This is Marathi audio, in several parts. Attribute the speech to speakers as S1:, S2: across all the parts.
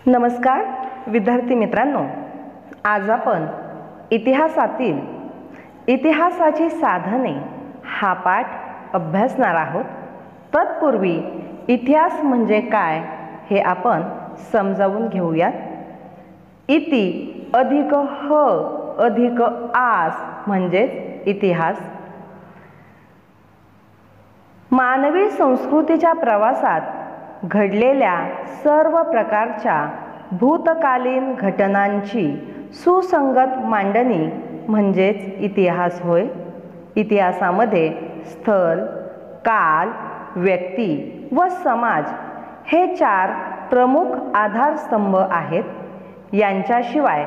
S1: नमस्कार विद्यार्थी मित्रांनो, आज आपण इतिहासातील इतिहासाची साधने हा पाठ अभ्यासणार आहोत। तत्पूर्वी इतिहास म्हणजे काय हे आपण समजावून घेऊयात। इति अधिक ह अधिक आस म्हणजेच इतिहास। मानवी संस्कृतीच्या प्रवासात घडलेल्या सर्व प्रकारच्या भूतकालीन घटनांची सुसंगत मांडणी म्हणजेच इतिहास होय। इतिहासामध्ये स्थळ, काल, व्यक्ती व समाज हे चार प्रमुख आधारस्तंभ आहेत। यांच्याशिवाय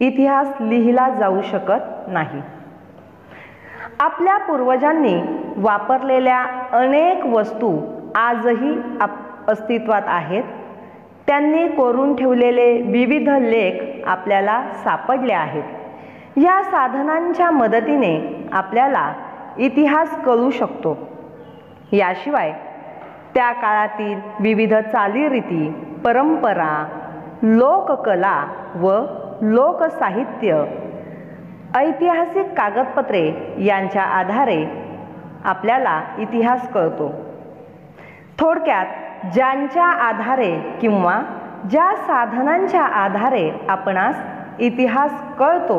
S1: इतिहास लिहिला जाऊ शकत नाही। आपल्या पूर्वजांनी वापरलेल्या अनेक वस्तू आजही अस्तित्वात आहेत। त्यांनी कोरून ठेवलेले विविध लेख आपल्याला सापडले आहेत। या साधनांच्या मदतीने आपल्याला इतिहास कळू शकतो। याशिवाय त्या काळातील विविध चालीरीती, परंपरा, लोककला व लोकसाहित्य, ऐतिहासिक कागदपत्रे यांच्या आधारे आपल्याला इतिहास कळतो। थोडक्यात ज्यांच्या आधारे किंवा ज्या साधनांच्या आधारे आपणास इतिहास कळतो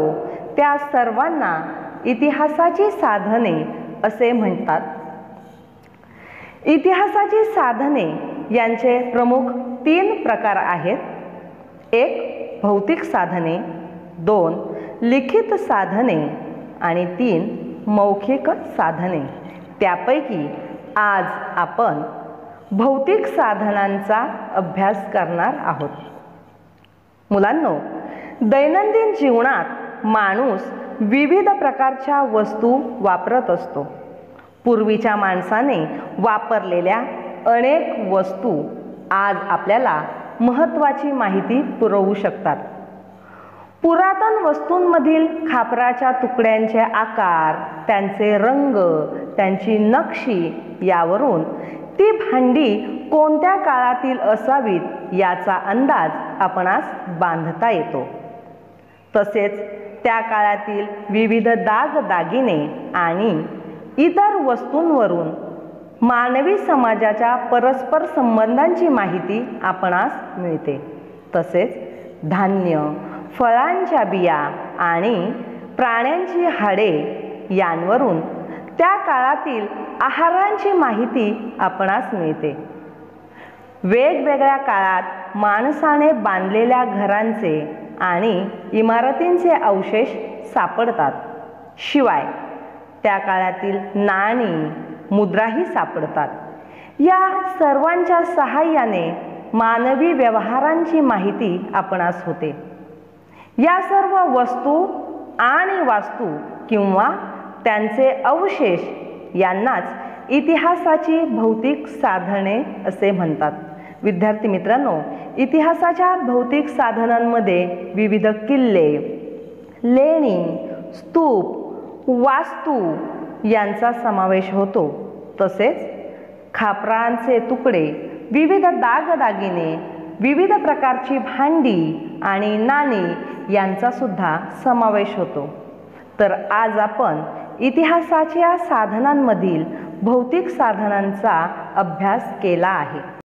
S1: त्या सर्वांना इतिहासाची साधने असे म्हणतात। इतिहासाची साधने यांचे प्रमुख 3 प्रकार आहेत। 1 भौतिक साधने, 2 लिखित साधने आणि 3 मौखिक साधने। त्यापैकी आज आपण भौतिक साधनांचा अभ्यास करणार आहोत। मुलांनो, दैनंदिन जीवनात माणूस विविध प्रकारच्या वस्तू वापरत असतो। पूर्वीच्या माणसाने वापरलेल्या अनेक वस्तू आज आपल्याला महत्त्वाची माहिती पुरवू शकतात। पुरातन वस्तूंमधील खापराच्या तुकड्यांचे आकार, त्यांचे रंग, त्यांची नक्षी यावरून ती भांडी कोणत्या काळातील असावीत याचा अंदाज आपणास बांधता येतो। तसेच त्या काळातील विविध दागदागिने आणि इतर वस्तूंवरून मानवी समाजाच्या परस्पर संबंधांची माहिती आपणास मिळते। तसेच धान्य, फळांच्या बिया आणि प्राण्यांची हाडे यांवरून त्या काळातील आहारांची माहिती आपणास मिळते। वेगवेगळ्या काळात माणसाने बांधलेल्या घरांचे आणि इमारतींचे अवशेष सापडतात। शिवाय त्या काळातील नाणी, मुद्राही सापडतात। या सर्वांच्या सहाय्याने मानवी व्यवहारांची माहिती आपणास होते। या सर्व वस्तू आणि वास्तू किंवा त्यांचे अवशेष यांनाच इतिहासाची भौतिक साधने असे म्हणतात। विद्यार्थी मित्रांनो, इतिहासाच्या भौतिक साधनांमध्ये विविध किल्ले, लेणी, स्तूप, वास्तू यांचा समावेश होतो। तसेच खापरांचे तुकडे, विविध दागदागिने, विविध प्रकारची भांडी आणि नाणी यांचा सुद्धा समावेश होतो। तर आज आपण इतिहासाच्या साधनांमधील भौतिक साधनांचा अभ्यास केला आहे।